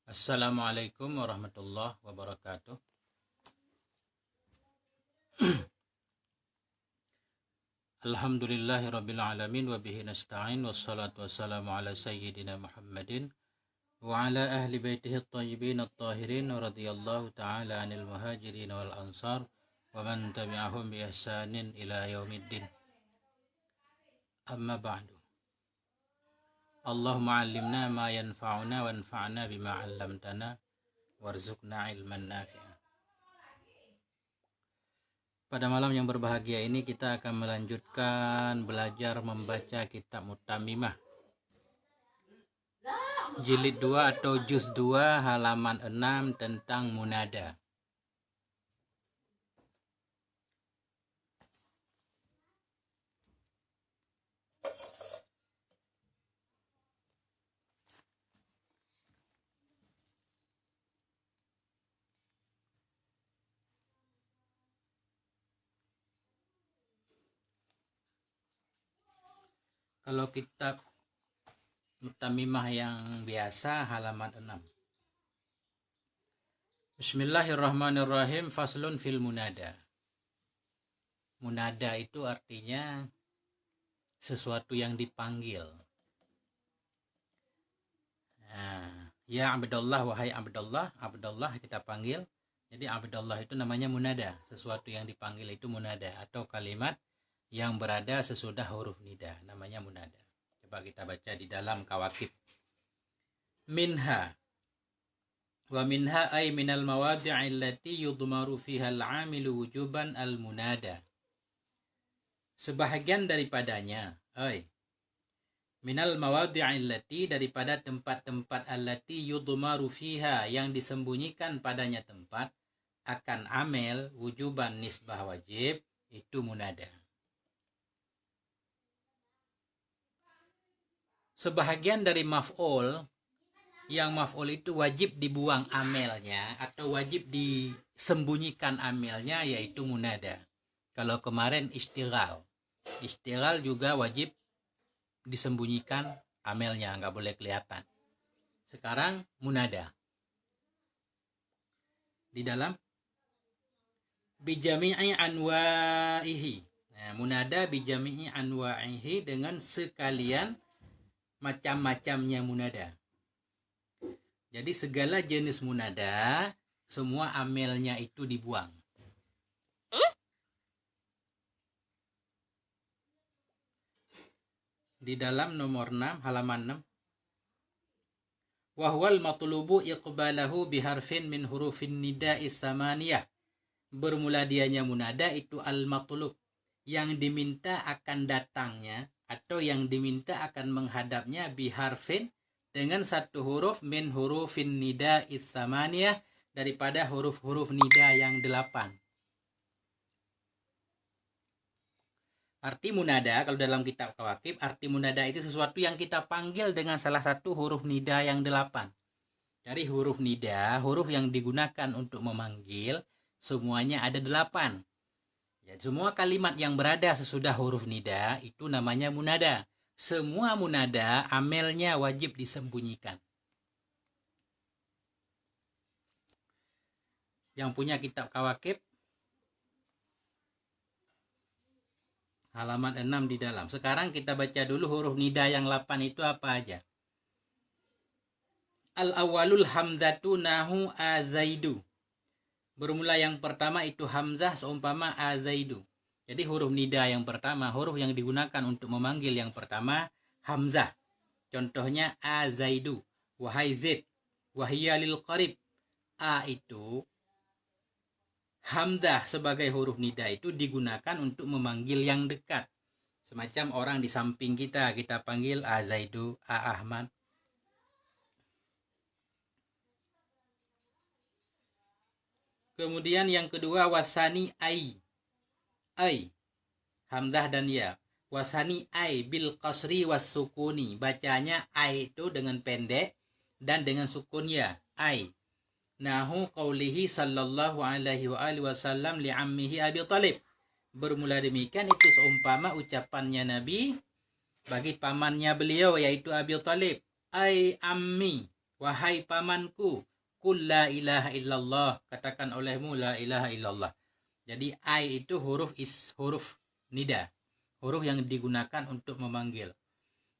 Assalamualaikum warahmatullahi wabarakatuh. Alhamdulillahi rabbil alamin wa bihi nasta'in wassalatu wassalamu ala sayyidina Muhammadin wa ala ahli baitihi at-tayyibin at-tahirin wa radiyallahu ta'ala anil muhajirin wal ansar wa man tabi'ahum bi ihsanin ila yaumiddin. Amma ba'du. Allahumma 'allimna ma yanfa'una wanfa'na bima 'allamtana warzuqna ilman nafi'a. Pada malam yang berbahagia ini kita akan melanjutkan belajar membaca kitab Mutamimah jilid 2 atau juz 2 halaman 6 tentang munada. Kalau kitab Mutamimah yang biasa halaman 6. Bismillahirrahmanirrahim. Faslun fil munada. Munada itu artinya sesuatu yang dipanggil. Ya Abdullah, wahai Abdullah. Abdullah kita panggil. Jadi Abdullah itu namanya munada. Sesuatu yang dipanggil itu munada. Atau kalimat yang berada sesudah huruf nida, namanya munada. Coba kita baca di dalam kawakib. Minha wa minha ay minal mawadi'i allati yudmaru fiha al-'amilu wujuban al-munada. Sebahagian daripadanya, minal mawadi'i allati, daripada tempat-tempat allati yudmaru fiha, yang disembunyikan padanya tempat, akan amel wujuban nisbah wajib, itu munada. Sebahagian dari maf'ul, yang maf'ul itu wajib dibuang amelnya atau wajib disembunyikan amelnya, yaitu munada. Kalau kemarin istighal juga wajib disembunyikan amelnya, nggak boleh kelihatan. Sekarang munada. Di dalam bijami'i anwa'ihi. Nah, munada bijami'i anwa'ihi, dengan sekalian macam-macamnya munada. Jadi segala jenis munada, semua amelnya itu dibuang. Di dalam nomor 6, halaman 6. Wa huwal matlubu iqbalahu biharfin min hurufin nida'i samaniyah. Bermula dianya munada itu al-matlub, yang diminta akan datangnya atau yang diminta akan menghadapnya, biharfin, dengan satu huruf, min hurufin nida isamaniyah, daripada huruf-huruf nida yang 8. Arti munada, kalau dalam kitab kawakib, arti munada itu sesuatu yang kita panggil dengan salah satu huruf nida yang 8. Dari huruf nida, huruf yang digunakan untuk memanggil, semuanya ada 8. Ya, semua kalimat yang berada sesudah huruf nida itu namanya munada. Semua munada amelnya wajib disembunyikan. Yang punya kitab kawakib, halaman 6 di dalam. Sekarang kita baca dulu huruf nida yang 8 itu apa aja. Al-awwalul hamzatu nahu azaidu. Bermula yang pertama itu hamzah seumpama azaidu. Jadi huruf nida yang pertama, huruf yang digunakan untuk memanggil yang pertama, hamzah. Contohnya azaidu, wahai zaid, wahiyya lil qarib. A itu hamzah sebagai huruf nida itu digunakan untuk memanggil yang dekat. Semacam orang di samping kita panggil azaidu, a Ahmad. Kemudian yang kedua wasani ai. Hamzah dan ya. Wasani ai bil qasri was sukuni. Bacanya ai itu dengan pendek dan dengan sukun ya. Ai. Nahu qaulihi sallallahu alaihi wa alihi wasallam li ammihi Abi Thalib. Bermula demikian itu seumpama ucapannya Nabi bagi pamannya beliau, yaitu Abi Thalib. Ai ammi, Wahai pamanku, qul la ilaha illallah, katakan olehmu la ilaha illallah. Jadi ai itu huruf nida, huruf yang digunakan untuk memanggil.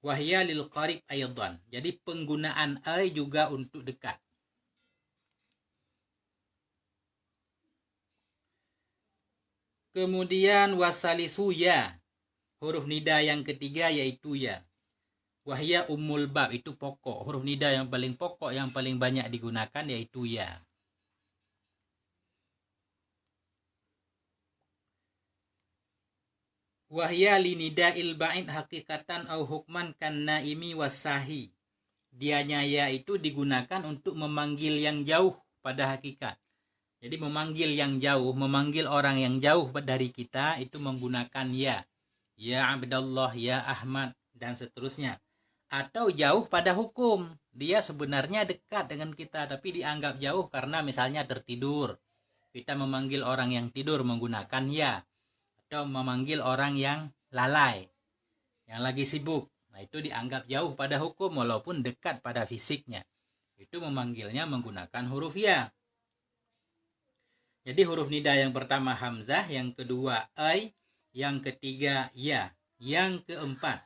Wahya lil qarib aydan. Jadi penggunaan ai juga untuk dekat. Kemudian wasalisu ya. Huruf nida yang ketiga yaitu ya. Wahya ummul bab, itu pokok. Huruf nida yang paling pokok, yang paling banyak digunakan yaitu ya. Wahya linida'il ba'id hakikatan au hukman kan naimi wasahi. Dianya ya itu digunakan untuk memanggil yang jauh pada hakikat. Jadi memanggil yang jauh, memanggil orang yang jauh dari kita itu menggunakan ya. Ya Abdullah, ya Ahmad, dan seterusnya. Atau jauh pada hukum. Dia sebenarnya dekat dengan kita, tapi dianggap jauh karena misalnya tertidur. Kita memanggil orang yang tidur menggunakan ya. Atau memanggil orang yang lalai, yang lagi sibuk. Nah, itu dianggap jauh pada hukum walaupun dekat pada fisiknya. Itu memanggilnya menggunakan huruf ya. Jadi huruf nida yang pertama hamzah, yang kedua ai, yang ketiga ya, yang keempat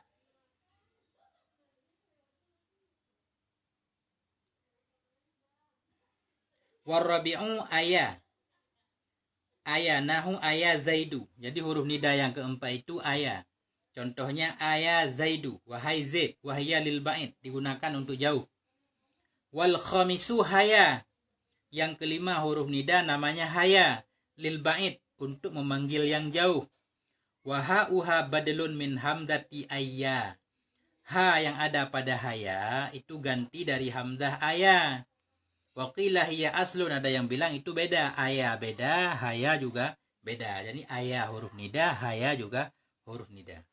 warabi'u aya. Aya nahu aya zaidu. Jadi huruf nida yang keempat itu aya. Contohnya aya zaidu, wahai zaid, wahya lil ba'id, digunakan untuk jauh. Wal khamisu haya. Yang kelima huruf nida namanya haya lil ba'id, untuk memanggil yang jauh. Waha uha badalun min hamzati ayya. Ha yang ada pada haya itu ganti dari hamzah aya. Waqilah hiya aslun, ada yang bilang itu beda. Aya beda, haya juga beda. Jadi aya huruf nida, haya juga huruf nida.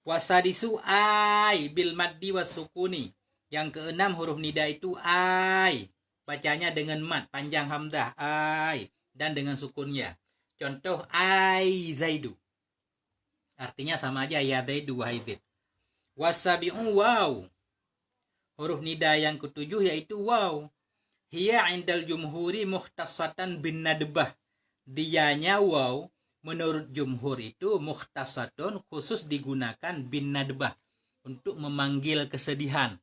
Wasadisu ai bil maddi wasukuni. Yang keenam huruf nida itu ai. Bacanya dengan mad, panjang hamzah, ai. Dan dengan sukunnya. Contoh ai zaidu. Artinya sama aja, ya zaidu wahai zaid. Wasabi'u waw. Huruf nida yang ketujuh yaitu waw. Hiya indal jumhuri mukhtasatan bin nadbah. Dianya waw menurut jumhur itu mukhtasatun, khusus digunakan bin nadbah, untuk memanggil kesedihan.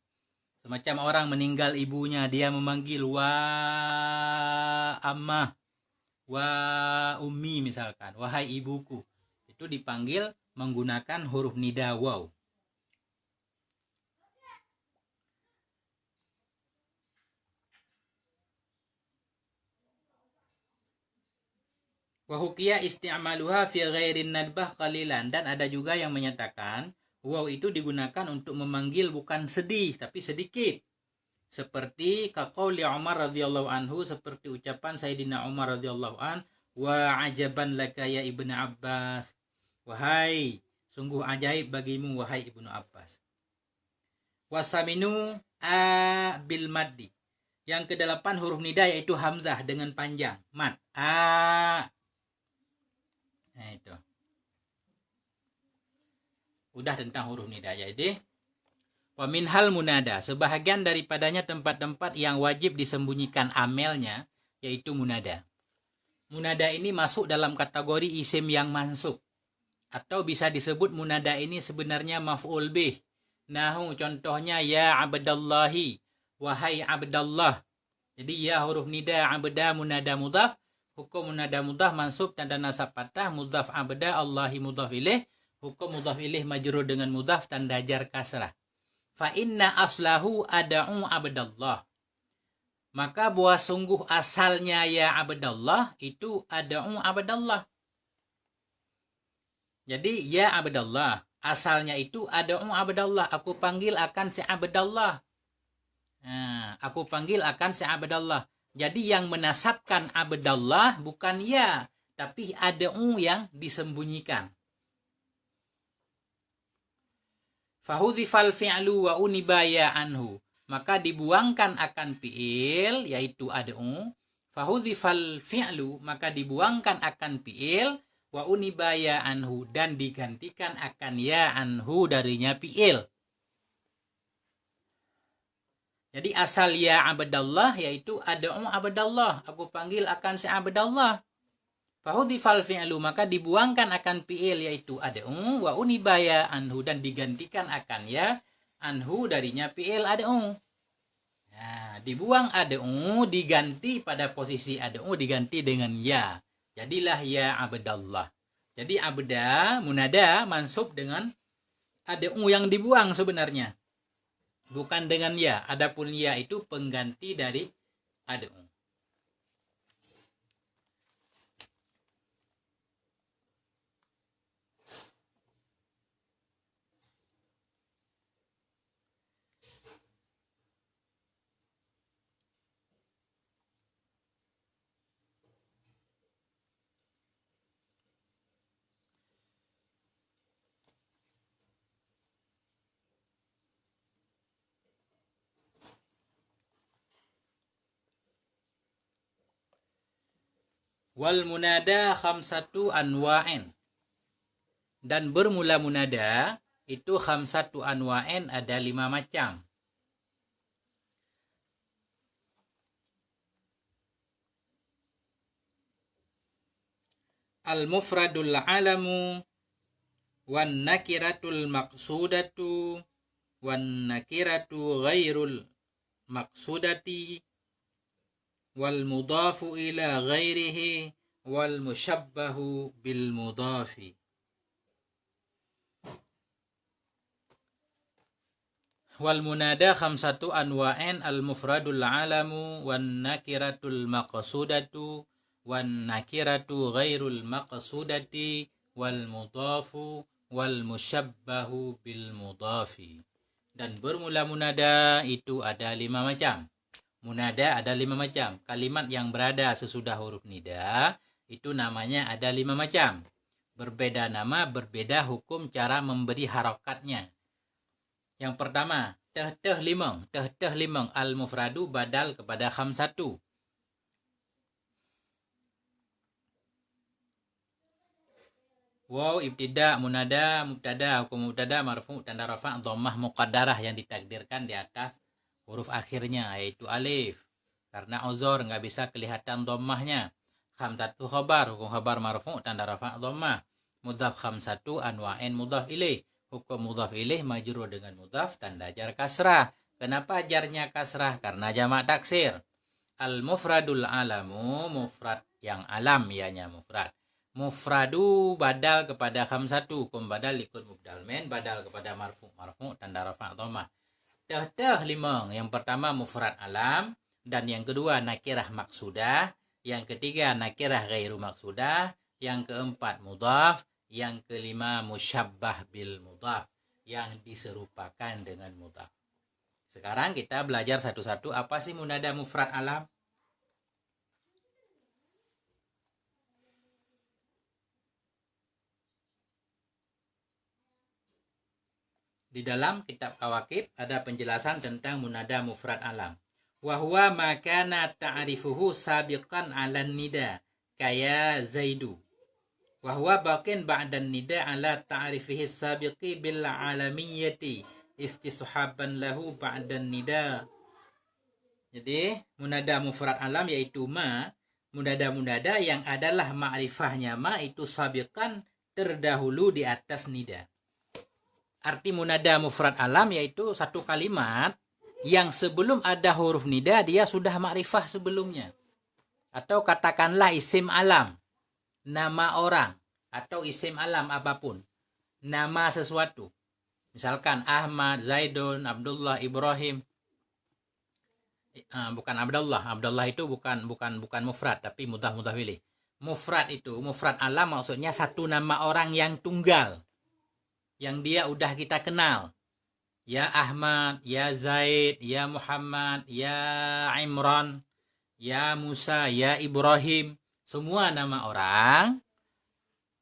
Semacam orang meninggal ibunya, dia memanggil wa ammah, wa ummi misalkan, wahai ibuku. Itu dipanggil menggunakan huruf nida waw. Wahukia isti'maluha fi ghairin nadbah qalilan. Dan ada juga yang menyatakan waw itu digunakan untuk memanggil bukan sedih tapi sedikit. Seperti kaqauli Umar radhiyallahu anhu, seperti ucapan Sayyidina Umar radhiyallahu an, wa ajaban laka ya Ibnu Abbas. Wahai, sungguh ajaib bagimu wahai Ibnu Abbas. Wasaminu a bil maddi. Yang kedelapan huruf nida yaitu hamzah dengan panjang, mad. A. Nah itu. Udah tentang huruf nida. Jadi wa minhal munada, sebahagian daripadanya tempat-tempat yang wajib disembunyikan amelnya, yaitu munada. Munada ini masuk dalam kategori isim yang mansub, atau bisa disebut munada ini sebenarnya maf'ul bih. Nahu contohnya ya abdallahi, wahai abdallah. Jadi ya huruf nida, abda munada mudhaf. Hukum munada mudhaf mansub tanda nasab fathah, mudhaf abda, Allahi mudhaf ilaih. Hukum mudhaf ilaih majrur dengan mudhaf tanda jar kasrah. Fa inna aslahu ada'u abdallah. Maka bahwa sungguh asalnya ya abdallah itu ada'u abdallah. Jadi ya abdallah, asalnya itu ada'u abdallah, aku panggil akan si abdallah. Nah, aku panggil akan si abdallah. Jadi yang menasabkan abdallah bukan ya, tapi ada'u yang disembunyikan. Fahudhifal fi'lu wa unibaya anhu. Maka dibuangkan akan fi'il, yaitu ad'u. Fahudhifal fi'lu, maka dibuangkan akan fi'il, wa unibaya anhu, dan digantikan akan ya anhu darinya fi'il. Jadi asal ya abdallah yaitu ad'u abdallah, aku panggil akan si abdallah. Fahudhifal fi'lu, maka dibuangkan akan fi'il yaitu ad'u wa unibaya anhu, dan digantikan akan ya anhu darinya fi'il ad'u. Nah, dibuang ad'u diganti pada posisi ad'u diganti dengan ya. Jadilah ya abdallah. Jadi abda munada mansub dengan ad'u yang dibuang sebenarnya. Bukan dengan ya. Adapun ya itu pengganti dari ad'u. Wal munada khamsatu anwa'in. Dan bermula munada itu khamsatu anwa'in, ada 5 macam. Al-mufradul alamu, wan nakiratul maqsudatu, wan nakiratu ghairul maqsudati, wal mudafu ila ghairihi, wal mushabbahu bil mudafi. Wal munada khamsatu anwa'in, al mufradul alamu, wan nakiratul maqsudatu, wan nakiratu ghairul maqsudati, wal mudafu wal mushabbahu bil mudafi. Dan bermula munada itu ada 5 macam. Munada ada 5 macam. Kalimat yang berada sesudah huruf nida itu namanya ada 5 macam. Berbeda nama, berbeda hukum cara memberi harokatnya. Yang pertama, teh limang. Teh limang al-mufradu badal kepada khamsatu. Waw ibtida munada mubtada, hukum mubtada marfu tanda rafa dhammah muqaddarah yang ditakdirkan di atas huruf akhirnya yaitu alif. Karena uzur nggak bisa kelihatan dhammahnya. Khamsatu khabar, hukum khabar marfu tanda rafa dhammah. Mudhaf khamsatu anwa'in mudhaf ilaih. Hukum mudhaf ilaih majrur dengan mudhaf tanda jar kasrah. Kenapa jarnya kasrah? Karena jamak taksir. Al-mufradul alamu, mufrad yang alam ianya mufrad. Mufradu badal kepada khamsatu, hukum badal ikut mubdal men, badal kepada marfu tanda rafa dhammah. Teh limang. Yang pertama mufrad alam, dan yang kedua nakirah maksudah, yang ketiga nakirah ghairu maksudah, yang keempat mudhaf, yang kelima musyabbah bil mudhaf, yang diserupakan dengan mudhaf. Sekarang kita belajar satu-satu apa sih munada mufrad alam. Di dalam kitab Kawakib ada penjelasan tentang munada mufrad alam. Wa huwa ma kana ta'rifuhu sabiqan 'alan nida kaya Zaidu. Wa huwa baqin ba'dan nida 'ala ta'rifihi sabiqi bil 'alamiyyati istishaban lahu ba'dan nida. Jadi munada mufrad alam yaitu munada yang adalah ma'rifahnya itu sabiqan terdahulu di atas nida. Arti munada mufrad alam yaitu satu kalimat yang sebelum ada huruf nida dia sudah makrifah sebelumnya. Atau katakanlah isim alam, nama orang, atau isim alam apapun, nama sesuatu. Misalkan Ahmad, Zaidun, Abdullah, Ibrahim. Bukan Abdullah. Abdullah itu bukan mufrad tapi mudhaf ilaih. Mufrad itu, mufrad alam maksudnya satu nama orang yang tunggal, yang dia udah kita kenal. Ya Ahmad, ya Zaid, ya Muhammad, ya Imran, ya Musa, ya Ibrahim. Semua nama orang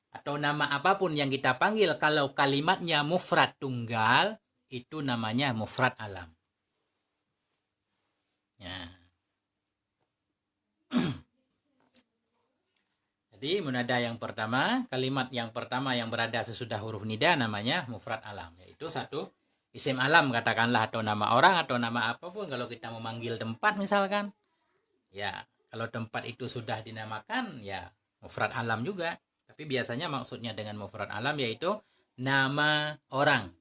atau nama apapun yang kita panggil kalau kalimatnya mufrad tunggal itu namanya mufrad alam. Ya. Jadi munada yang pertama, kalimat yang pertama yang berada sesudah huruf nida namanya mufrad alam, yaitu satu Isim alam katakanlah, atau nama orang atau nama apapun kalau kita memanggil tempat misalkan. Ya, kalau tempat itu sudah dinamakan ya mufrad alam juga. Tapi biasanya maksudnya dengan mufrad alam yaitu nama orang.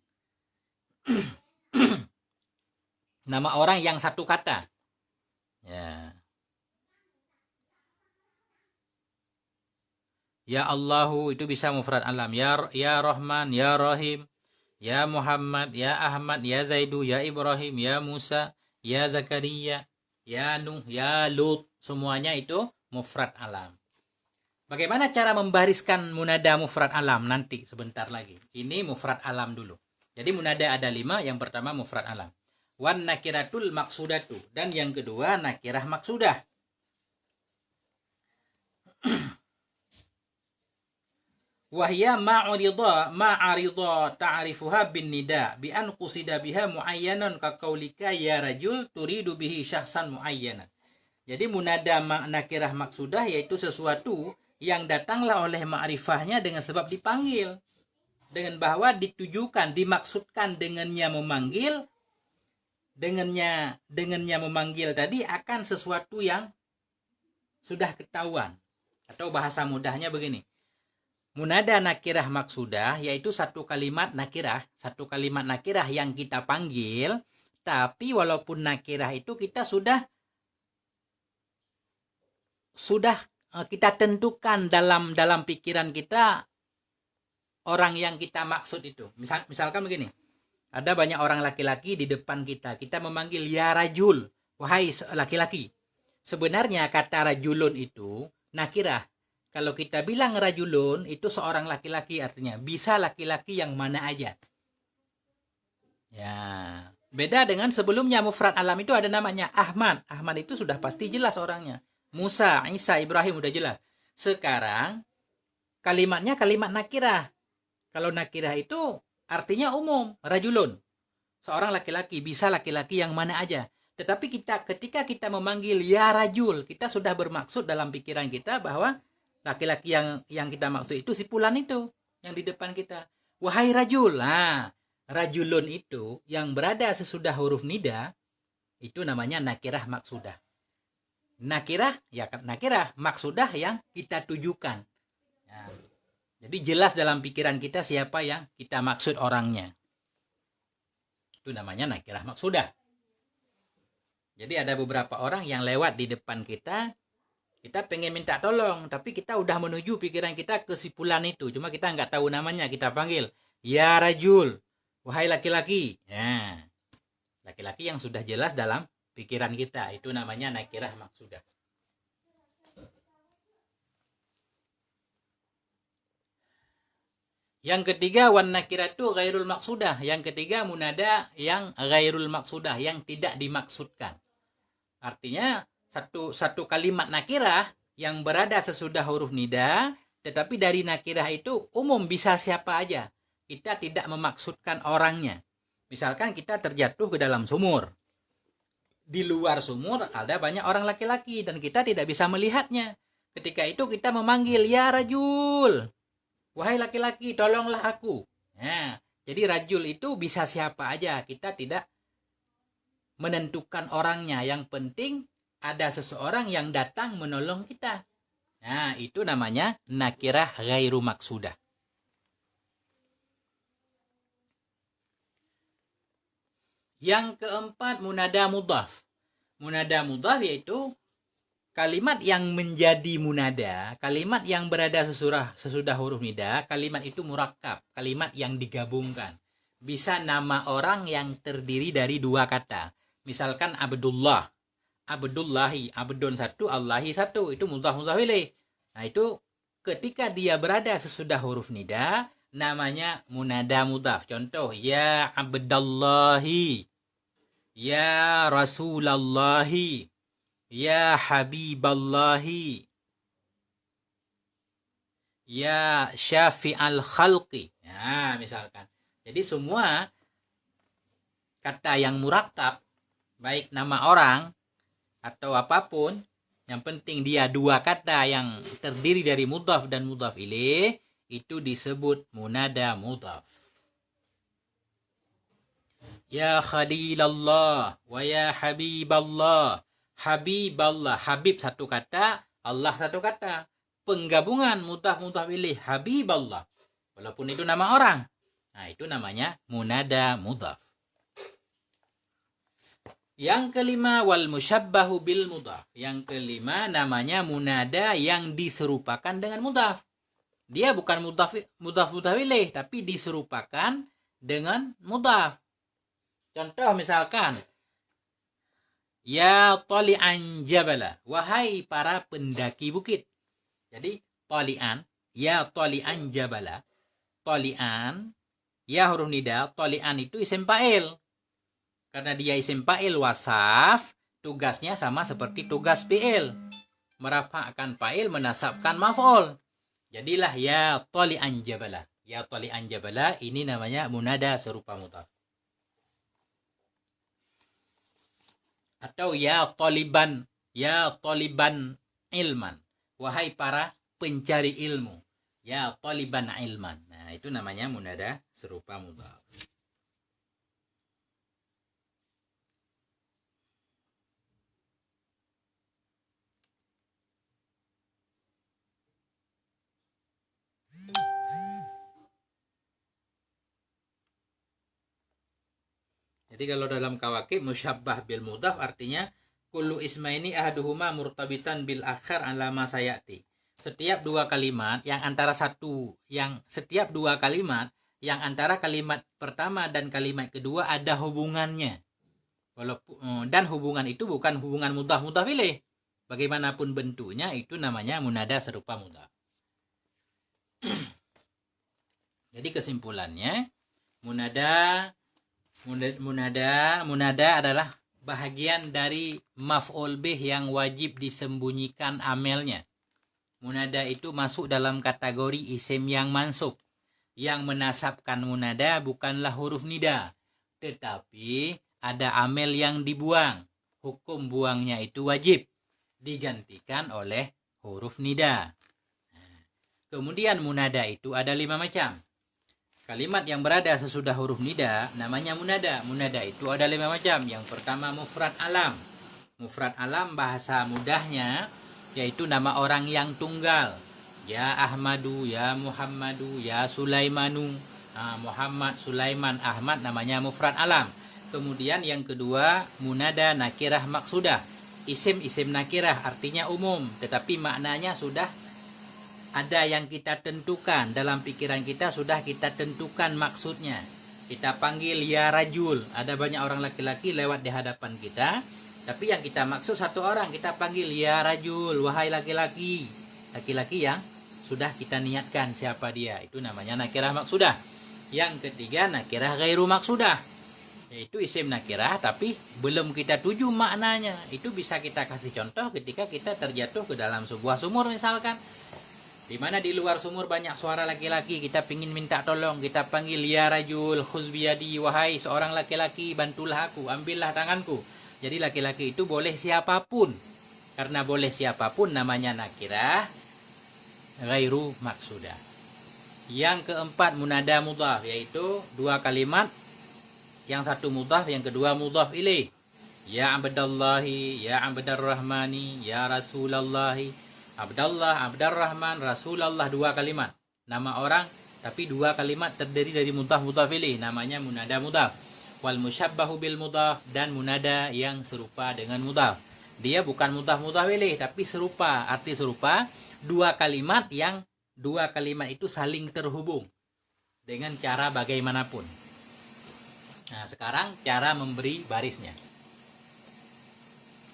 Nama orang yang satu kata. Ya. Ya Allahu itu bisa mufrad alam. Ya Rahman, ya Rahim, ya Muhammad, ya Ahmad, ya Zaidu, ya Ibrahim, ya Musa, ya Zakaria, ya Nuh, ya Lut. Semuanya itu mufrad alam. Bagaimana cara membariskan munada mufrad alam nanti sebentar lagi. Ini mufrad alam dulu. Jadi munada ada 5, yang pertama mufrad alam. Wan nakiratul maksudatu, dan yang kedua nakirah maksudah. Wahya ma'arida ta'rifuha bin nida bi an qusida biha muayyanan ka qaulika ya rajul turidu bihi syahsan muayyanan. Jadi munada nakirah maksudah yaitu sesuatu yang datanglah oleh ma'rifahnya dengan sebab dipanggil. Dengan bahwa ditujukan, dimaksudkan dengannya memanggil, dengannya memanggil tadi akan sesuatu yang sudah ketahuan. Atau bahasa mudahnya begini. Munada nakirah maksudah yaitu satu kalimat nakirah yang kita panggil, tapi walaupun nakirah itu kita sudah kita tentukan dalam pikiran kita orang yang kita maksud itu. Misalkan begini. Ada banyak orang laki-laki di depan kita. Kita memanggil ya rajul, wahai laki-laki. Sebenarnya kata rajulun itu nakirah. Kalau kita bilang rajulun itu seorang laki-laki, artinya bisa laki-laki yang mana aja. Ya, beda dengan sebelumnya mufrad alam itu ada namanya Ahmad. Ahmad itu sudah pasti jelas orangnya. Musa, Isa, Ibrahim udah jelas. Sekarang kalimatnya kalimat nakirah. Kalau nakirah itu artinya umum, rajulun. Seorang laki-laki, bisa laki-laki yang mana aja. Tetapi ketika kita memanggil ya rajul, kita sudah bermaksud dalam pikiran kita bahwa laki-laki yang kita maksud itu si fulan itu yang di depan kita. Wahai rajul. Nah, rajulun itu yang berada sesudah huruf nida itu namanya nakirah maksudah. Nakirah maksudah yang kita tujukan. Nah, jadi jelas dalam pikiran kita siapa yang kita maksud orangnya. Itu namanya nakirah maksudah. Jadi ada beberapa orang yang lewat di depan kita pengen minta tolong, tapi kita udah menuju pikiran kita ke si fulan itu. Cuma kita nggak tahu namanya, kita panggil, ya rajul, wahai laki-laki. Nah, laki-laki yang sudah jelas dalam pikiran kita, itu namanya nakirah maksudah. Yang ketiga, wan nakiratu ghairul maksudah. Yang ketiga, munada yang ghairul maksudah, yang tidak dimaksudkan. Artinya, satu kalimat nakirah yang berada sesudah huruf nida, tetapi dari nakirah itu umum bisa siapa aja. Kita tidak memaksudkan orangnya. Misalkan kita terjatuh ke dalam sumur. Di luar sumur ada banyak orang laki-laki dan kita tidak bisa melihatnya. Ketika itu kita memanggil ya rajul. Wahai laki-laki, tolonglah aku. Nah, jadi rajul itu bisa siapa aja. Kita tidak menentukan orangnya. Yang penting ada seseorang yang datang menolong kita. Nah, itu namanya nakirah ghairu maksudah. Yang keempat, munada mudhaf. Munada mudhaf yaitu kalimat yang menjadi munada, kalimat yang berada sesudah huruf nida, kalimat itu murakkab, kalimat yang digabungkan. Bisa nama orang yang terdiri dari dua kata. Misalkan Abdullah. Abdullahi, abdun satu, Allahi satu, itu mudhaf ilaih. Nah, itu ketika dia berada sesudah huruf nida, namanya munada mudhaf. Contoh, ya Abdallahi, ya Rasulallahi, ya Habiballahi, ya Syafi'al Khalqi. Nah, misalkan. Jadi semua kata yang murakkab, baik nama orang atau apapun, yang penting dia dua kata yang terdiri dari mudhaf dan mudhaf ilaih, itu disebut munada mudhaf. Ya Khalilallah wa ya Habiballah. Habiballah, Habib satu kata, Allah satu kata. Penggabungan mudhaf ilaih, Habiballah. Walaupun itu nama orang. Nah, itu namanya munada mudhaf. Yang kelima, wal musyabbahu bil mudhaf. Yang kelima namanya munada yang diserupakan dengan mudhaf. Dia bukan mudhaf ilaih, tapi diserupakan dengan mudhaf. Contoh misalkan, ya tali'an jabala, wahai para pendaki bukit. Jadi tali'an, ya tali'an jabala. Tali'an, ya huruf nida, tali'an itu isim fa'il. Karena dia isim fa'il wasaf, tugasnya sama seperti tugas fi'il. Merafa'kan fa'il, menasabkan maf'ul. Jadilah ya tali'an jabala. Ya tali'an jabala, ini namanya munada serupa mudhaf. Atau ya taliban ilman, wahai para pencari ilmu, ya taliban ilman. Nah, itu namanya munada serupa mudhaf. Jadi kalau dalam kawakib musyabbah bil mudhaf artinya kullu ismaini ahaduhuma murtabitan bil akhar ala ma sayati. Setiap dua kalimat yang antara kalimat pertama dan kalimat kedua ada hubungannya. Walaupun dan hubungan itu bukan hubungan mudhaf ilaih. Bagaimanapun bentuknya itu namanya munada serupa mudhaf. Jadi kesimpulannya munada adalah bahagian dari maf'ul bih yang wajib disembunyikan amelnya. Munada itu masuk dalam kategori isim yang mansub. Yang menasabkan munada bukanlah huruf nida, tetapi ada amel yang dibuang. Hukum buangnya itu wajib, digantikan oleh huruf nida. Kemudian munada itu ada 5 macam. Kalimat yang berada sesudah huruf nida namanya munada. Munada itu ada 5 macam. Yang pertama mufrad alam. Mufrad alam bahasa mudahnya yaitu nama orang yang tunggal. Ya Ahmadu, ya Muhammadu, ya Sulaimanu. Muhammad, Sulaiman, Ahmad namanya mufrad alam. Kemudian yang kedua munada nakirah maksudah. Isim nakirah artinya umum, tetapi maknanya sudah ada yang kita tentukan. Dalam pikiran kita sudah kita tentukan maksudnya. Kita panggil ya rajul. Ada banyak orang laki-laki lewat di hadapan kita, tapi yang kita maksud satu orang. Kita panggil ya rajul, wahai laki-laki. Laki-laki yang sudah kita niatkan siapa dia. Itu namanya nakirah maksudah. Yang ketiga nakirah ghairu maksudah, yaitu isim nakirah tapi belum kita tuju maknanya. Itu bisa kita kasih contoh ketika kita terjatuh ke dalam sebuah sumur misalkan, di mana di luar sumur banyak suara laki-laki, kita pingin minta tolong, kita panggil ya rajul khuz biyadi, wahai seorang laki-laki bantulah aku, ambillah tanganku. Jadi laki-laki itu boleh siapapun. Karena boleh siapapun namanya nakirah ghairu maksudah. Yang keempat munada mudhaf, yaitu 2 kalimat, yang satu mudhaf, yang kedua mudhaf ilaih. Ya abdallahi, ya abdarrahmani, ya rasulallahi. Abdallah, Abdarrahman, Rasulullah, 2 kalimat. Nama orang, tapi 2 kalimat terdiri dari mudhaf ilaih. Namanya munada mudhaf. Wal musyabbahu bil mudhaf, dan munada yang serupa dengan mudhaf. Dia bukan mudhaf ilaih, tapi serupa. Arti serupa, 2 kalimat yang 2 kalimat itu saling terhubung dengan cara bagaimanapun. Nah, sekarang cara memberi barisnya.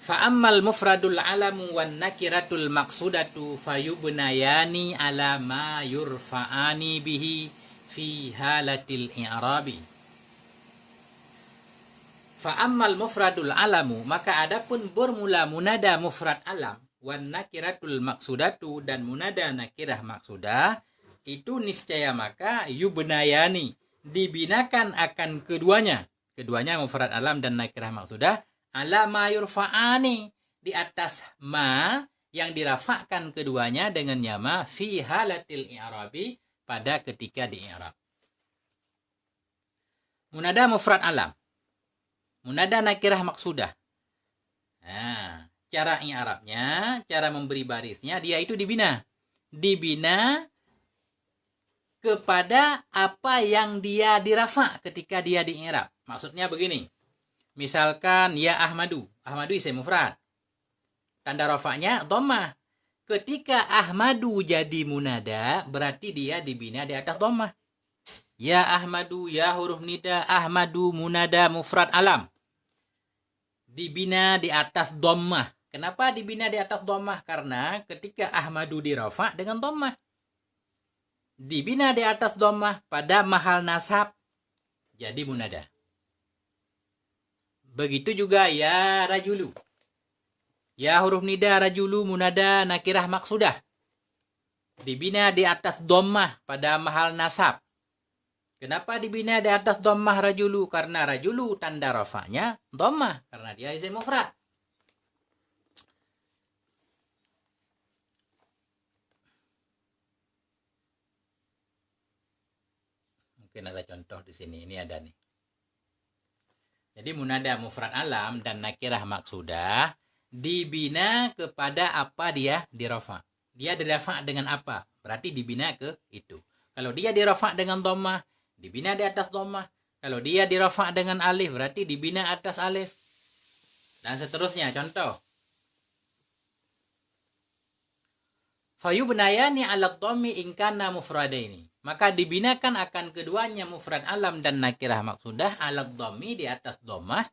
Fa'ammal mufradul alamu wan nakiratul maksudatu fayubnayani ala ma yurfa'ani bihi fi halatil i'rabi. Fa'ammal mufradul alamu, maka adapun bermula munada mufrad alam wan nakiratul maksudatu, dan munada nakirah maksudah, itu niscaya maka yubnayani, dibinakan akan keduanya mufrad alam dan nakirah maksudah, ala ma yurfa'ani, di atas ma yang dirafakkan keduanya dengan ma fi halatil i'rabi, pada ketika di i'rab. Munada mufrad alam. Munada nakirah maksudah. Nah, cara i'rabnya, cara memberi barisnya, dia itu dibina. Dibina kepada apa yang dia dirafa ketika dia di i'rab. Maksudnya begini. Misalkan ya Ahmadu. Ahmadu isim mufrad. Tanda rafa'nya dhammah. Ketika Ahmadu jadi munada, berarti dia dibina di atas dhammah. Ya Ahmadu, ya huruf nida, Ahmadu munada mufrad alam. Dibina di atas dhammah. Kenapa dibina di atas dhammah? Karena ketika Ahmadu dirafa dengan dhammah. Dibina di atas dhammah pada mahal nasab jadi munada. Begitu juga ya rajulu. Ya huruf nida rajulu munada nakirah maksudah. Dibina di atas dhammah pada mahal nasab. Kenapa dibina di atas dhammah rajulu? Karena rajulu tanda rafa'nya dhammah karena dia isim mufrad. Mungkin ada contoh di sini. Ini ada nih. Jadi munada mufrad alam dan nakirah maksudah dibina kepada apa dia dirafa. Dia dirafa dengan apa? Berarti dibina ke itu. Kalau dia dirafa dengan dhammah, dibina di atas dhammah. Kalau dia dirafa dengan alif, berarti dibina atas alif. Dan seterusnya. Contoh. Fayubnayani ala dhammi in kana mufradaini. Maka dibinakan akan keduanya mufrad alam dan nakirah maksudah ala dhammi di atas dhammah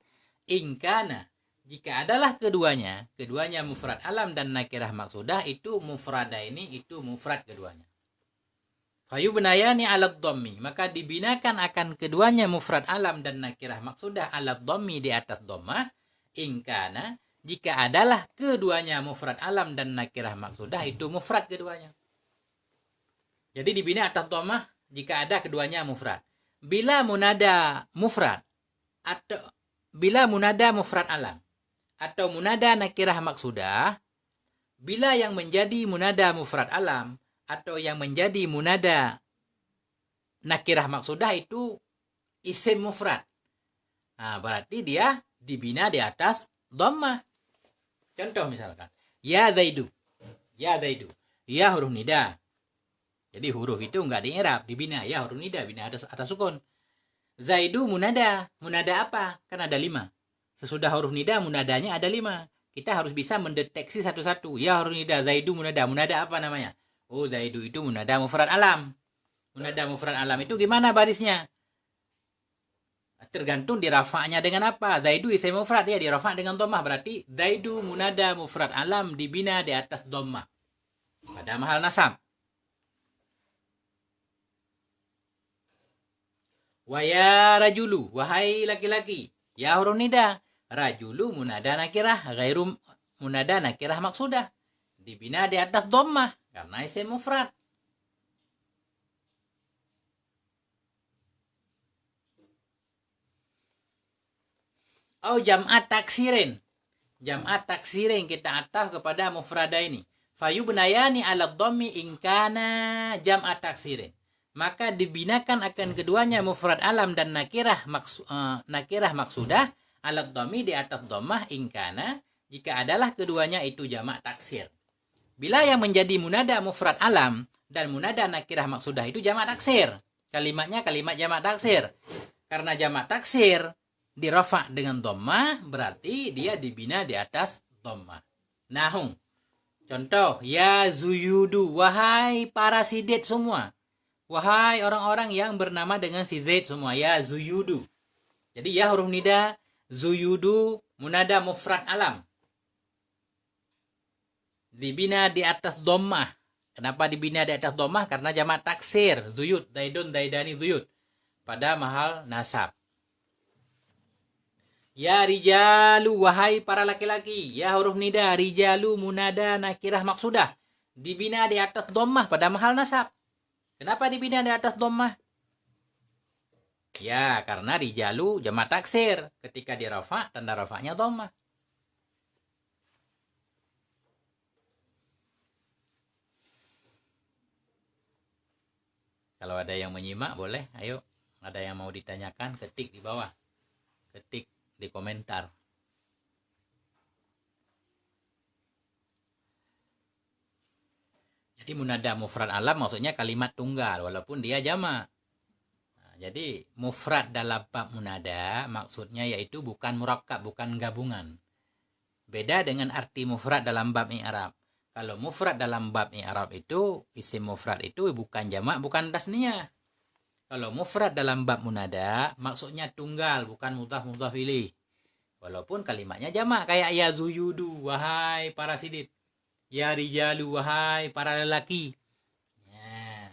in kana. Jika adalah keduanya mufrad alam dan nakirah maksudah itu mufradaini, itu mufrad keduanya. Fayubnayani ala dhammi. Maka dibinakan akan keduanya mufrad alam dan nakirah maksudah ala dhammi di atas dhammah in kana. Jika adalah keduanya mufrad alam dan nakirah maksudah itu mufrad keduanya. Jadi dibina atas dhammah jika ada keduanya mufrad. Bila munada mufrad atau bila munada mufrad alam atau munada nakirah maksudah, bila yang menjadi munada mufrad alam atau yang menjadi munada nakirah maksudah itu isim mufrad. Nah, berarti dia dibina di atas dhammah. Contoh misalkan, ya Zaidu. Ya Zaidu. Ya huruf nida. Jadi huruf itu enggak di-i'rab, dibina. Ya huruf nida, bina atas sukun. Zaidu munada. Munada apa? Kan ada 5. Sesudah huruf nida, munadanya ada 5. Kita harus bisa mendeteksi satu-satu. Ya huruf nida, Zaidu munada. Munada apa namanya? Oh, Zaidu itu munada mufrad alam. Munada mufrad alam itu gimana barisnya? Tergantung dirafa'nya dengan apa. Zaidu isim mufrad, ya dirafa' dengan dhammah. Berarti Zaidu munada mufrad alam dibina di atas dhammah pada mahal nasab. Wa ya rajulu, wahai laki-laki. Ya huruf nida. Rajulu munada nakirah, ghairu munada nakirah maksudah. Dibina di atas dhammah karena isim mufrad. Oh, jam'at taksirin. Jam'at taksirin kita ataf kepada mufrada ini. Fayubnayani ala dhammi in kana jam'at taksirin. Maka dibinakan akan keduanya mufrad alam dan nakirah maksudah ala dhammi di atas dhammah in kana jika adalah keduanya itu jamak taksir. Bila yang menjadi munada mufrad alam dan munada nakirah maksudah itu jamak taksir. Kalimatnya kalimat jamak taksir. Karena jamak taksir dirafa dengan dhammah berarti dia dibina di atas dhammah. Nahum. Contoh, ya Zuyudu, wahai para si Zaid semua. Wahai orang-orang yang bernama dengan si Zaid semua, ya Zuyudu. Jadi ya huruf nida, Zuyudu munada mufrad alam. Dibina di atas dhammah. Kenapa dibina di atas dhammah? Karena jamak taksir, Zuyud, Zaidun, Zaidani, Zuyud. Pada mahal nasab. Ya rijalu, wahai para laki-laki. Ya huruf nida, rijalu munada nakirah maksudah. Dibina di atas dhammah pada mahal nasab. Kenapa dibina di atas dhammah? Ya, karena rijalu jamak taksir. Ketika dirafa, tanda rafa'nya dhammah. Kalau ada yang menyimak boleh, ayo. Ada yang mau ditanyakan, ketik di bawah. Ketik di komentar. Jadi munada mufrad alam maksudnya kalimat tunggal walaupun dia jamak. Nah, jadi mufrad dalam bab munada maksudnya yaitu bukan murakkab, bukan gabungan. Beda dengan arti mufrad dalam bab i'rab. Kalau mufrad dalam bab i'rab itu isim mufrad itu bukan jamak, bukan tasniyah. Kalau mufrad dalam bab munada maksudnya tunggal, bukan mudhaf ilaih. Walaupun kalimatnya jamak kayak ya zuyudu, wahai para sidit. Ya rijalu, wahai para lelaki. Ya.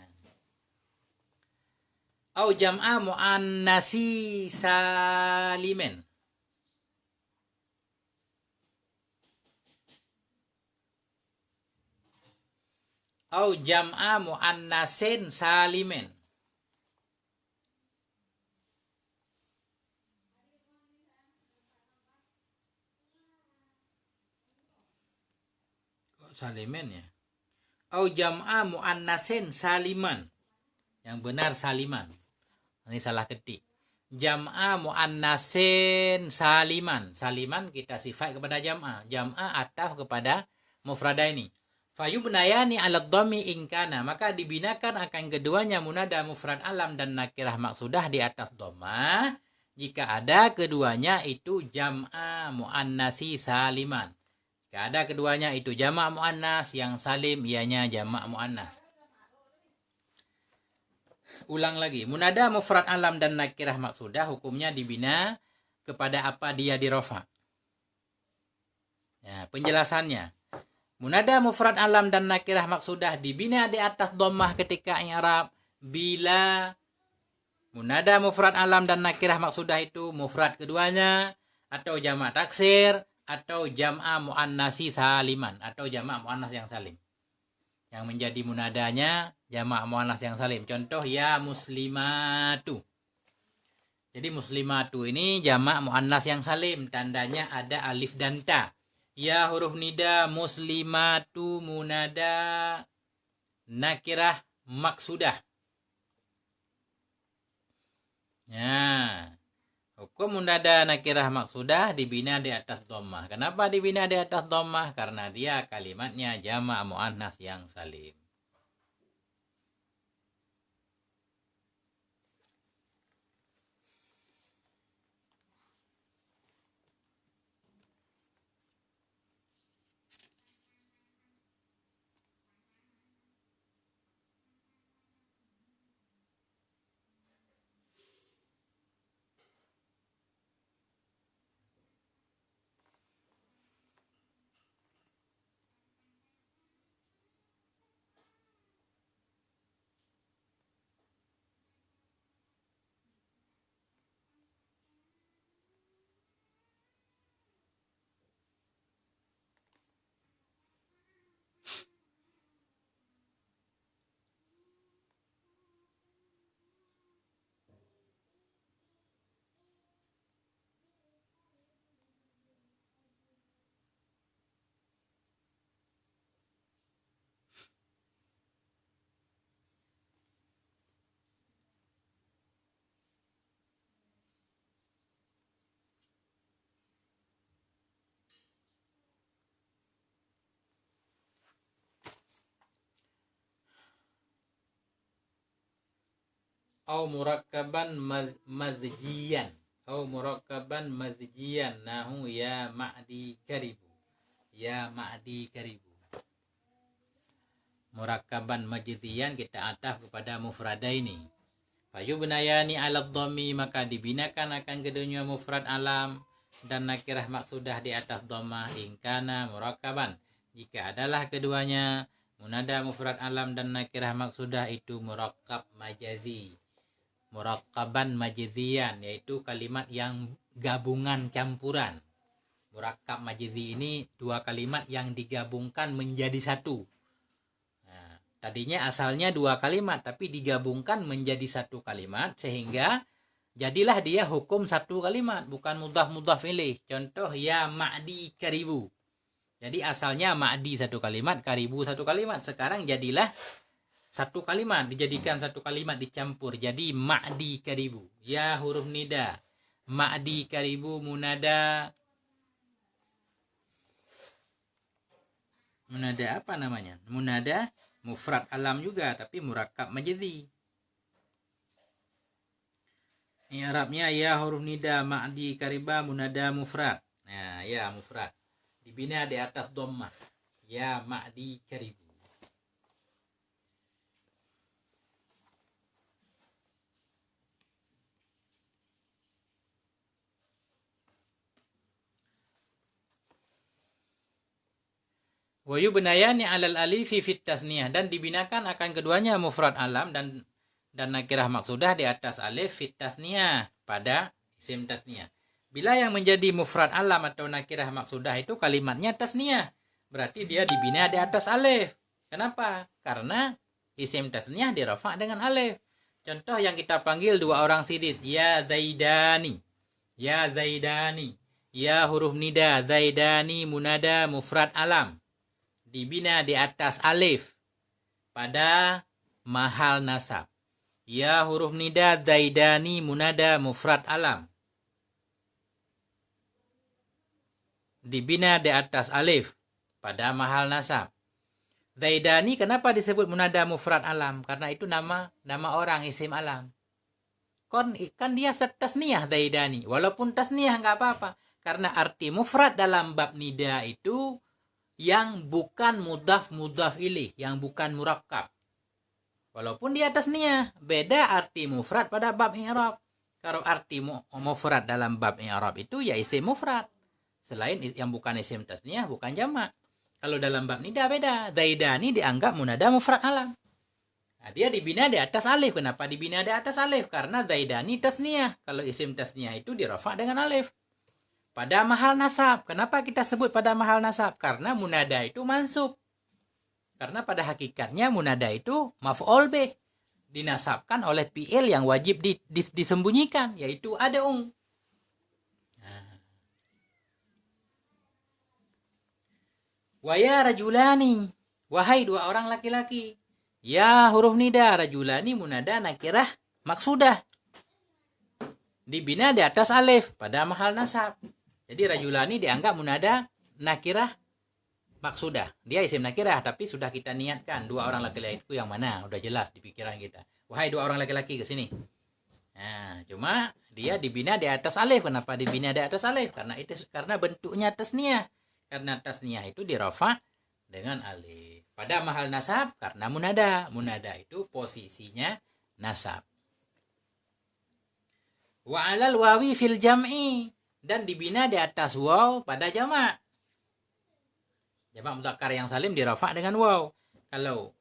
Au jam'a muannasi salimen. Au jam'a muannasin salimen. Salimen ya. Au jam'a muannasin saliman. Yang benar saliman. Ini salah ketik. Jam'a muannasin saliman. Saliman kita sifat kepada jam'a. Jam'a ataf kepada mufradaini. Fayubnayani 'ala dhammi in kana. Maka dibinakan akan keduanya munada mufrad alam dan nakirah maksudah di atas dhammah jika ada keduanya itu jam'a muannasi saliman. Jika ada keduanya itu jamak muannas, yang salim ianya jamak muannas. Ulang lagi. Munada mufrad alam dan nakirah maksudah hukumnya dibina kepada apa dia dirofa. Ya, penjelasannya. Munada mufrad alam dan nakirah maksudah dibina di atas dhammah ketika i'rab bila munada mufrad alam dan nakirah maksudah itu mufrad keduanya atau jamak taksir atau jam'a muannasi saliman atau jamak muannas yang salim. Yang menjadi munadanya jamak muannas yang salim. Contoh ya muslimatu. Jadi muslimatu ini jamak muannas yang salim, tandanya ada alif dan ta. Ya huruf nida muslimatu munada nakirah maksudah. Ya. Hukum munada nakirah maksudah dibina di atas dhammah. Kenapa dibina di atas dhammah? Karena dia kalimatnya jamak muannas yang salim. Au murakkaban mazjiyan. Au murakkaban mazjiyan. Nahu ya ma'di karibu. Ya ma'di karibu. Murakkaban majziyan kita ataf kepada mufradaini. Fayubnayani 'ala dhammi maka dibinakan akan keduanya mufrad alam dan nakirah maksudah di atas dhammah in kana murakkaban. Jika adalah keduanya munada mufrad alam dan nakirah maksudah itu murakkab majazi. Murakkaban majziyan yaitu kalimat yang gabungan campuran. Murakkab majzi ini dua kalimat yang digabungkan menjadi satu. Nah, tadinya asalnya dua kalimat tapi digabungkan menjadi satu kalimat sehingga jadilah dia hukum satu kalimat bukan mudhaf ilaih. Contoh ya ma'di karibu. Jadi asalnya ma'di satu kalimat, karibu satu kalimat. Sekarang jadilah satu kalimat, dijadikan satu kalimat dicampur jadi ma'di karibu. Ya huruf nida Ma'di karibu munada. Munada apa namanya? Munada mufrad alam juga tapi murakkab majzi. I'rabnya ya huruf nida ma'di kariba munada mufrad. Nah, ya mufrad. Dibina di atas dhammah. Ya ma'di karibu. Wa yubnayani 'alal alifi fit tasniyah, dan dibinakan akan keduanya mufrad alam dan nakirah maksudah di atas alif fit tasniyah pada isim tasniyah. Bila yang menjadi mufrad alam atau nakirah maksudah itu kalimatnya tasniyah, berarti dia dibina di atas alif. Kenapa? Karena isim tasniyah dirafa dengan alif. Contoh yang kita panggil dua orang sidit, ya zaidani. Ya zaidani. Ya huruf nida, zaidani munada mufrad alam. Dibina di atas alif pada mahal nasab. Ya huruf nida zaidani munada mufrad alam. Dibina di atas alif pada mahal nasab. Zaidani kenapa disebut munada mufrad alam? Karena itu nama orang, isim alam. Kan dia tasniyah zaidani. Walaupun tasniyah nggak apa-apa. Karena arti mufrad dalam bab nida itu yang bukan mudhaf ilaih, yang bukan murakkab. Walaupun dia tasniyah, beda arti mufrad pada bab i'rab. Kalau arti mufrad dalam bab i'rab itu ya isim mufrad. Selain yang bukan isim tasniyah, bukan jamak. Kalau dalam bab nida beda. Zaidani dianggap munada mufrad alam. Nah, dia dibina di atas alif. Kenapa dibina di atas alif? Karena zaidani tasniyah. Kalau isim tasniyah itu dirafa dengan alif. Pada mahal nasab. Kenapa kita sebut pada mahal nasab? Karena munada itu mansub. Karena pada hakikatnya munada itu maf'ul bih. Dinasabkan oleh fi'il yang wajib disembunyikan. Yaitu ad'u. Waya rajulani. Wahai dua orang laki-laki. Ya huruf nida. Rajulani munada nakirah maksudah. Dibina di atas alif pada mahal nasab. Jadi rajulani dianggap munada nakirah maksudah. Dia isim nakirah tapi sudah kita niatkan dua orang laki-laki itu yang mana, udah jelas di pikiran kita. Wahai dua orang laki-laki ke sini. Nah, cuma dia dibina di atas alif. Kenapa dibina di atas alif? Karena bentuknya tasniyah. Karena tasniyah itu dirafa dengan alif. Pada mahal nasab karena munada. Munada itu posisinya nasab. Wa 'alal wawi fil jam'i, dan dibina di atas waw pada jamak. Jamak mudzakkar yang salim dirafa dengan waw. Kalau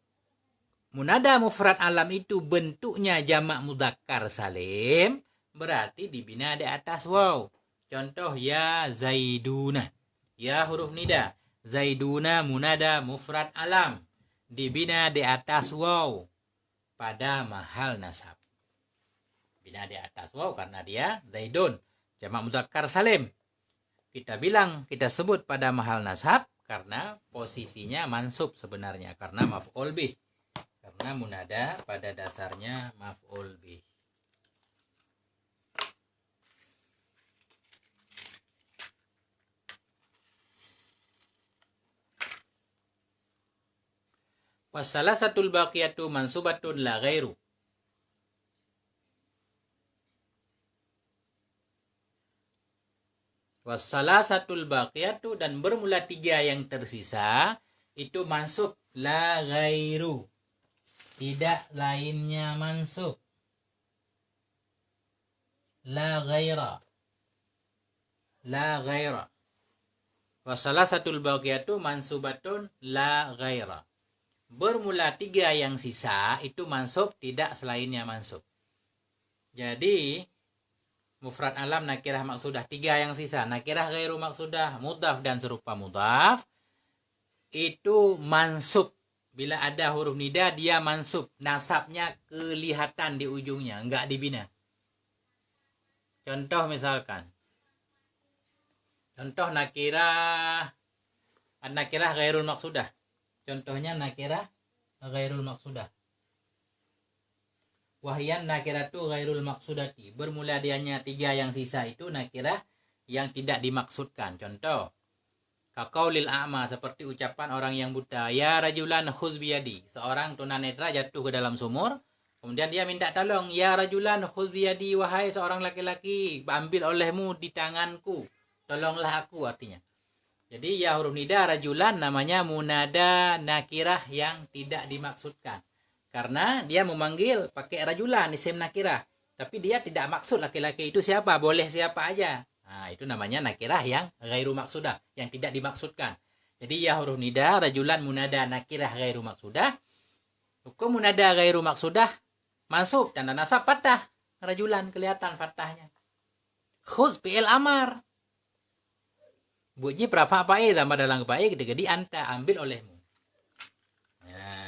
munada mufrad alam itu bentuknya jamak mudzakkar salim, berarti dibina di atas waw. Contoh ya zaiduna. Ya huruf nida. Zaiduna munada mufrad alam. Dibina di atas waw pada mahal nasab. Bina di atas waw karena dia zaidun. Jamak mudzakkar salim. Kita sebut pada mahal nasab karena posisinya mansub sebenarnya. Karena maf'ul bih. Karena munada pada dasarnya maf'ul bih. Wassalasatul baqiyatu mansubatun la ghairu. Wassalasatul baqiyatu, dan bermula tiga yang tersisa itu mansub la ghairu. Tidak lainnya mansub. La ghaira. La ghaira. Wassalasatul baqiyatu mansubatun la ghaira. Bermula tiga yang sisa itu mansub, tidak selainnya mansub. Jadi mufrad alam, nakirah maksudah, tiga yang sisa. Nakirah ghairu maksudah, mudhaf dan serupa mudhaf itu mansub. Bila ada huruf nida dia mansub. Nasabnya kelihatan di ujungnya, enggak dibina. Contoh misalkan. Contoh nakirah ghairul maksudah. Contohnya nakirah ghairul maksudah. Wahyan nakiratu ghairul maksudati. Bermula dianya 3 yang sisa itu nakirah yang tidak dimaksudkan. Contoh, kaqaulil a'ma, seperti ucapan orang yang buta, ya rajulan khuz biyadi. Seorang tunanetra jatuh ke dalam sumur, kemudian dia minta tolong, ya rajulan khuz biyadi, wahai seorang laki-laki, ambil olehmu di tanganku, tolonglah aku, artinya. Jadi ya huruf nida rajulan namanya munada nakirah yang tidak dimaksudkan. Karena dia memanggil pakai rajulan isim nakirah, tapi dia tidak maksud laki-laki itu siapa, boleh siapa aja. Nah, itu namanya nakirah yang ghairu maksudah, yang tidak dimaksudkan. Jadi ya huruf nida rajulan munada nakirah ghairu maksudah. Hukum munada ghairu maksudah mansub tanda nasab fathah. Rajulan kelihatan fathahnya. Khuz fi'il amar. Bunyi berapa pae tambah dalam pae ketika di anta, ambil olehmu. Nah.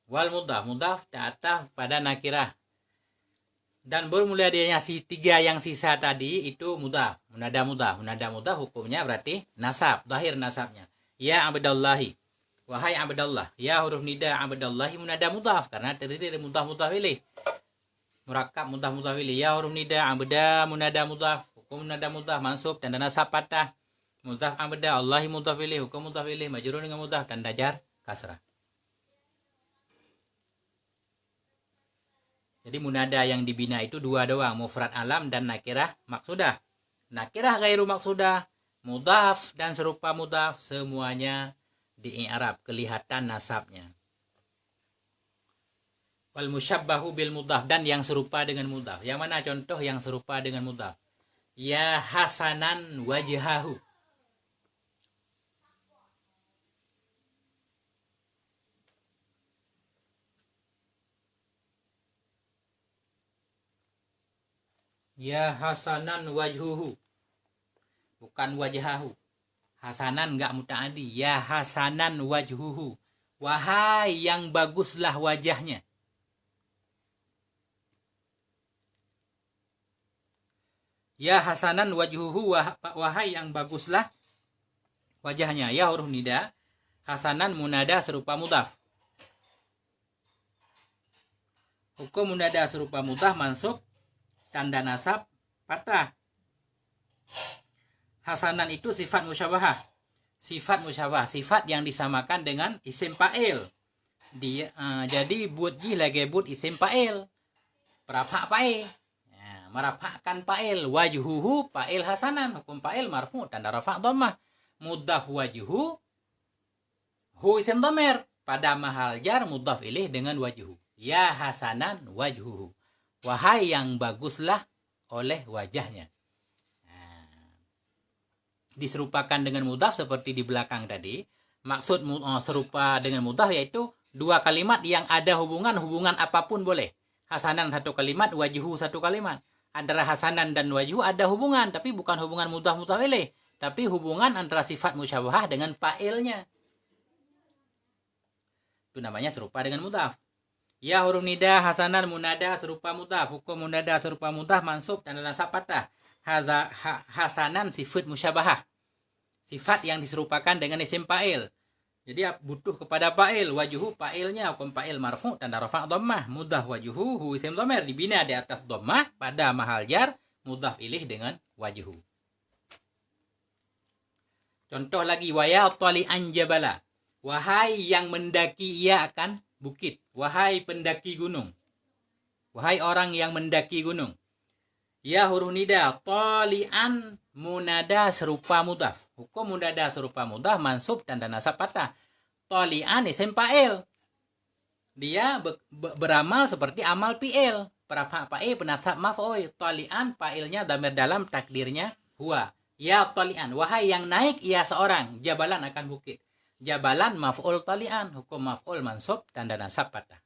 Wal mudhaf ta'ataf pada nakirah. Dan bermula dianya 3 yang sisa tadi itu mudhaf, munada mudhaf hukumnya berarti nasab, zahir nasabnya. Ya abdallahi, wahai abdallah. Ya huruf nida abdallahi munada mudhaf karena terdiri dari mudhaf ilaih. Murakkab mudhaf ilaih. Ya huruf nida abda munada mudhaf, hukum munada mudhaf mansub tanda nasab fathah. Mudhaf abda Allahi mudhaf ilaih, hukum mudhaf ilaih majrur dengan mudhaf tanda jar kasrah. Jadi munada yang dibina itu 2 doang, mufrad alam dan nakirah maksudah. Nakirah ghairu maksudah, mudhaf dan serupa mudhaf semuanya di i'rab, kelihatan nasabnya. Wal musyabbahu bil mudhaf, dan yang serupa dengan mudhaf. Yang mana contoh yang serupa dengan mudhaf? Ya hasanan wajhahu. Ya hasanan wajhuhu. Bukan wajhahu. Hasanan enggak muta'adi. Ya hasanan wajhuhu. Wahai yang baguslah wajahnya. Ya hasanan wajhuhu, wahai yang baguslah wajahnya. Ya huruf nida. Hasanan munada serupa mudhaf. Hukum munada serupa mudhaf mansub tanda nasab fathah. Hasanan itu sifat musyabahah. Sifat yang disamakan dengan isim fa'il. Jadi budji lagi bud isim fa'il. Perapak fa'il. Ya, merapakkan fa'il. Wajhuhu fa'il hasanan. Hukum fa'il marfu tanda rafa' dhammah. Mudhaf wajhu. Hu isim dhamir. Pada mahal jar mudhaf ilaih dengan wajhu. Ya hasanan wajhuhu. Wahai yang baguslah oleh wajahnya. Nah, diserupakan dengan mudhaf seperti di belakang tadi. Maksud serupa dengan mudhaf yaitu 2 kalimat yang ada hubungan apapun boleh. Hasanan 1 kalimat, wajhu 1 kalimat. Antara hasanan dan wajhu ada hubungan, tapi bukan hubungan mudhaf ilaih, tapi hubungan antara sifat musyabahah dengan fa'ilnya. Itu namanya serupa dengan mudhaf. Ya huruf nida hasanan munada serupa mudhaf. Hukum munada serupa mudhaf mansub tanda nasab fathah. Hasanan sifat musyabahah. Sifat yang diserupakan dengan isim fa'il. Jadi butuh kepada fa'il. Wajhu fa'ilnya, hukum fa'il marfu tanda rafa' dhammah. Mudhaf wajhu hu isim dhamir dibina di atas dhammah pada mahal jar mudhaf ilaih dengan wajhu. Contoh lagi, wa ya tali'an jabala. Wahai yang mendaki ia akan bukit. Wahai pendaki gunung. Wahai orang yang mendaki gunung. Ya huruf nida tali'an munada serupa mudhaf. Hukum munada serupa mudhaf mansub tanda nasab fathah. Tali'an isim fa'il. Dia beramal seperti amal fi'il. Fa'il penasab maf'ul. Tali'an fa'ilnya dhamir dalam takdirnya huwa. Ya tali'an, wahai yang naik ia seorang, jabalan akan bukit. Jabalan maf'ul tali'an, hukum maf'ul mansub tanda nasab fathah.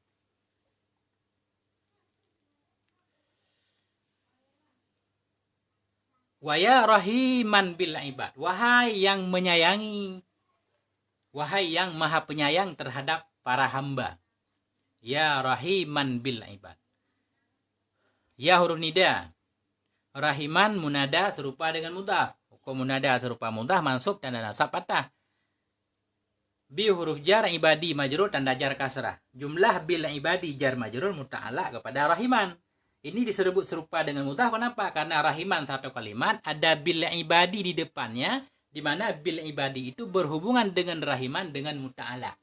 Wa ya rahiman bil ibad. Wahai yang menyayangi, wahai yang maha penyayang terhadap para hamba. Ya rahiman bil ibad. Ya huruf nida. Rahiman munada serupa dengan mudhaf. Hukum munada serupa mudhaf mansub tanda nasab fathah. Bi huruf jar ibadi majrur tanda jar kasrah. Jumlah bil ibadi jar majrur muta'alaq kepada rahiman. Ini disebut serupa dengan mudhaf. Kenapa? Karena rahiman satu kalimat ada bil ibadi di depannya, di mana bil ibadi itu berhubungan dengan rahiman dengan muta'alaq.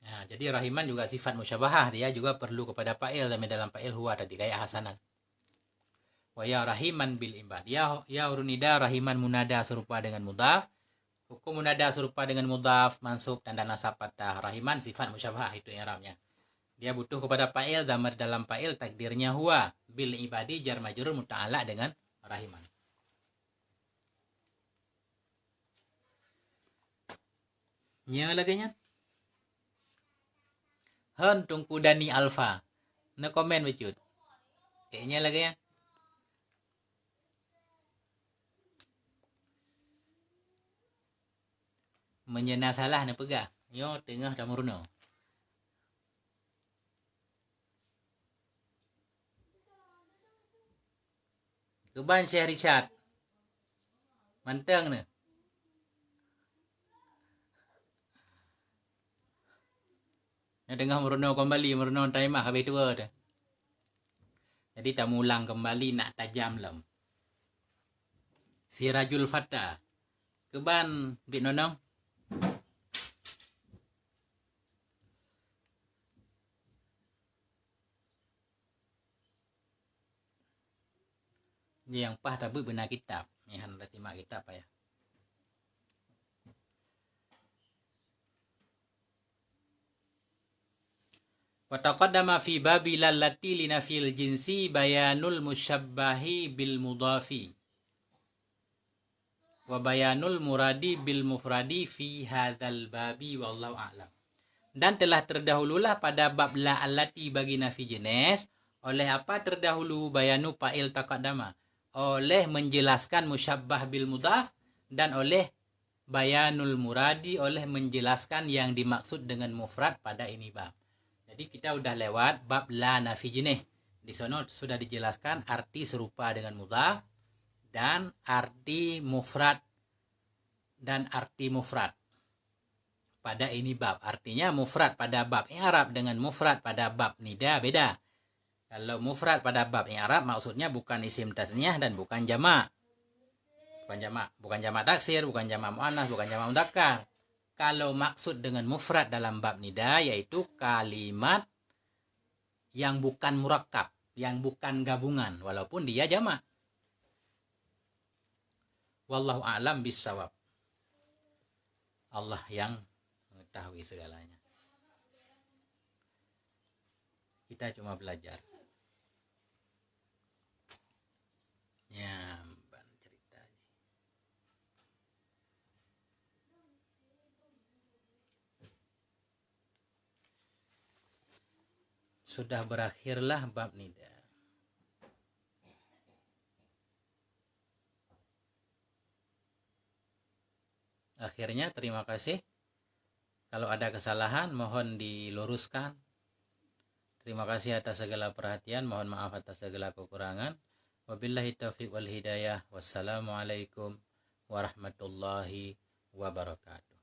Nah, jadi rahiman juga sifat musyabahah, dia juga perlu kepada fa'il dalam fa'il huwa tadi kayak hasanan. Wa ya rahiman bil ibad. Ya urunida rahiman munada serupa dengan mudhaf. Hukum munada serupa dengan mudhaf mansub tanda nasab fathah. Rahiman sifat musyabahah itu i'rabnya. Dia butuh kepada fa'il dalam fa'il takdirnya huwa bil ibadi jar majrur muta'alaq dengan rahiman. Nya laganya. Hen tungku Dani Alfa. Ne komen becut. Kayaknya lagi ya. Menyena salah ne pegah. Yo tengah damurno. Keban Syekh Richard. Manteng ne. Ya tengah meruno kembali, meruno taimah habis tua tu. Jadi tak ulang kembali nak tajam lam. Sirajul Fatah. Keban bit nonong. Ni yang pah tabu benar kitab. Ni han mak kitab ya. Wa taqaddama fi babi lallati linafil jinsi bayanul musyabbahi bil mudhafi wa bayanul muradi bil mufradi fi hadzal babi wallahu a'lam. Dan telah terdahululah pada bab la allati bagi nafi jenis oleh apa terdahulu bayanu fa'il taqaddama, oleh menjelaskan musyabbah bil mudhaf dan oleh bayanul muradi oleh menjelaskan yang dimaksud dengan mufrad pada ini bab. Jadi kita udah lewat bab la nafi jenis. Di sana sudah dijelaskan arti serupa dengan mudhaf dan arti mufrad pada ini bab. Artinya mufrad pada bab i'rab dengan mufrad pada bab nida beda. Kalau mufrad pada bab i'rab maksudnya bukan isim tasniyah dan bukan jamak. Bukan jamak taksir, bukan jamak muannas, bukan jamak mudzakkar. Kalau maksud dengan mufrad dalam bab nida yaitu kalimat yang bukan murakkab, yang bukan gabungan walaupun dia jamak. Wallahu a'lam bissawab. Allah yang mengetahui segalanya. Kita cuma belajar. Ya, cerita aja. Sudah berakhirlah bab nida. Akhirnya terima kasih. Kalau ada kesalahan mohon diluruskan. Terima kasih atas segala perhatian. Mohon maaf atas segala kekurangan. Wabillahi taufiq wal hidayah. Wassalamualaikum warahmatullahi wabarakatuh.